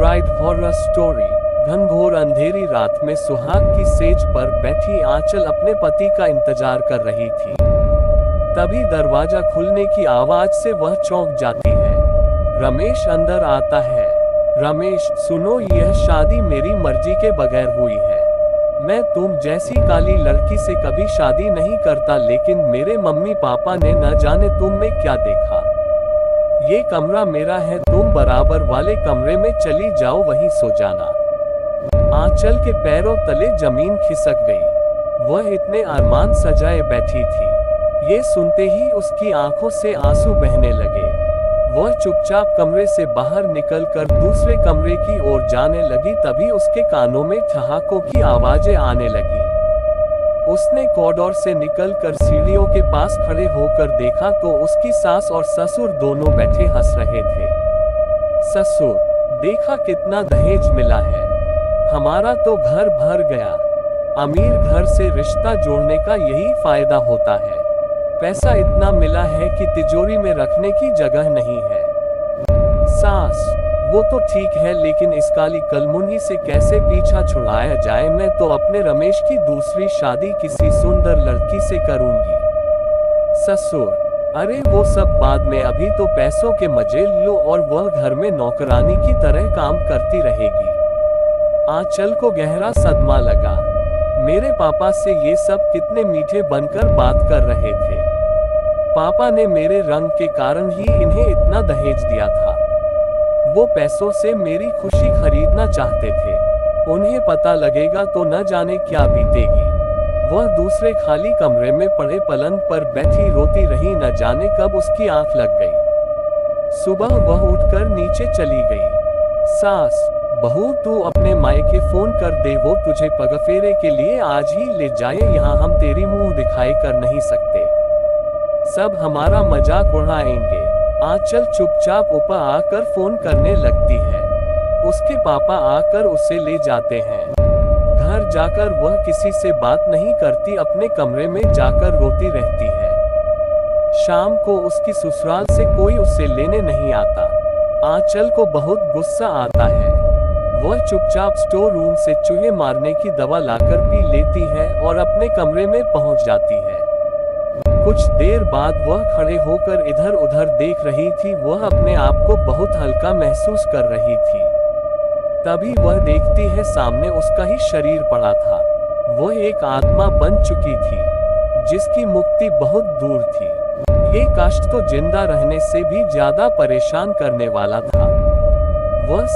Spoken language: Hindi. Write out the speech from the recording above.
Bride horror story. घनघोर अंधेरी रात में सुहाग की सेज पर बैठी आंचल अपने पति का इंतजार कर रही थी। तभी दरवाजा खुलने की आवाज से वह चौंक जाती है। रमेश अंदर आता है। रमेश, सुनो, यह शादी मेरी मर्जी के बगैर हुई है। मैं तुम जैसी काली लड़की से कभी शादी नहीं करता, लेकिन मेरे मम्मी पापा ने न जाने तुम में क्या देखा। ये कमरा मेरा है, तुम बराबर वाले कमरे में चली जाओ, वहीं सो जाना। आंचल के पैरों तले जमीन खिसक गई। वह इतने अरमान सजाए बैठी थी। ये सुनते ही उसकी आंखों से आंसू बहने लगे। वह चुपचाप कमरे से बाहर निकलकर दूसरे कमरे की ओर जाने लगी। तभी उसके कानों में ठहाकों की आवाजें आने लगी। उसने कॉरिडोर से निकलकर सीढ़ियों के पास खड़े होकर देखा तो उसकी सास और ससुर दोनों बैठे हंस रहे थे। ससुर, देखा कितना दहेज मिला है, हमारा तो घर भर गया। अमीर घर से रिश्ता जोड़ने का यही फायदा होता है। पैसा इतना मिला है कि तिजोरी में रखने की जगह नहीं है। सास, वो तो ठीक है, लेकिन इस काली कलमुनी से कैसे पीछा छुड़ाया जाए। मैं तो अपने रमेश की दूसरी शादी किसी सुंदर लड़की से करूंगी। ससुर, अरे वो सब बाद में, अभी तो पैसों के मजे लो और वह घर में नौकरानी की तरह काम करती रहेगी। आंचल को गहरा सदमा लगा। मेरे पापा से ये सब कितने मीठे बनकर बात कर रहे थे। पापा ने मेरे रंग के कारण ही इन्हें इतना दहेज दिया था। वो पैसों से मेरी खुशी खरीदना चाहते थे। उन्हें पता लगेगा तो न जाने क्या बीतेगी। वह दूसरे खाली कमरे में पड़े पलंग पर बैठी रोती रही। न जाने कब उसकी आंख लग गई। सुबह वह उठकर नीचे चली गई। सास, बहू, तू अपने मायके फोन कर दे, वो तुझे पगफेरे के लिए आज ही ले जाए। यहाँ हम तेरी मुंह दिखाई कर नहीं सकते, सब हमारा मजाक उड़ाएंगे। आंचल चुपचाप ऊपर आकर फोन करने लगती है। उसके पापा आकर उसे ले जाते हैं। घर जाकर वह किसी से बात नहीं करती, अपने कमरे में जाकर रोती रहती है। शाम को उसकी ससुराल से कोई उसे लेने नहीं आता। आंचल को बहुत गुस्सा आता है। वह चुपचाप स्टोर रूम से चूहे मारने की दवा लाकर पी लेती है और अपने कमरे में पहुंच जाती है। कुछ देर बाद वह खड़े होकर इधर उधर देख रही थी। वह अपने आप को बहुत हल्का महसूस कर रही थी। तभी वह देखती है सामने उसका ही शरीर पड़ा था। वह एक आत्मा बन चुकी थी, जिसकी मुक्ति बहुत दूर थी। ये कष्ट तो जिंदा रहने से भी ज्यादा परेशान करने वाला था। वह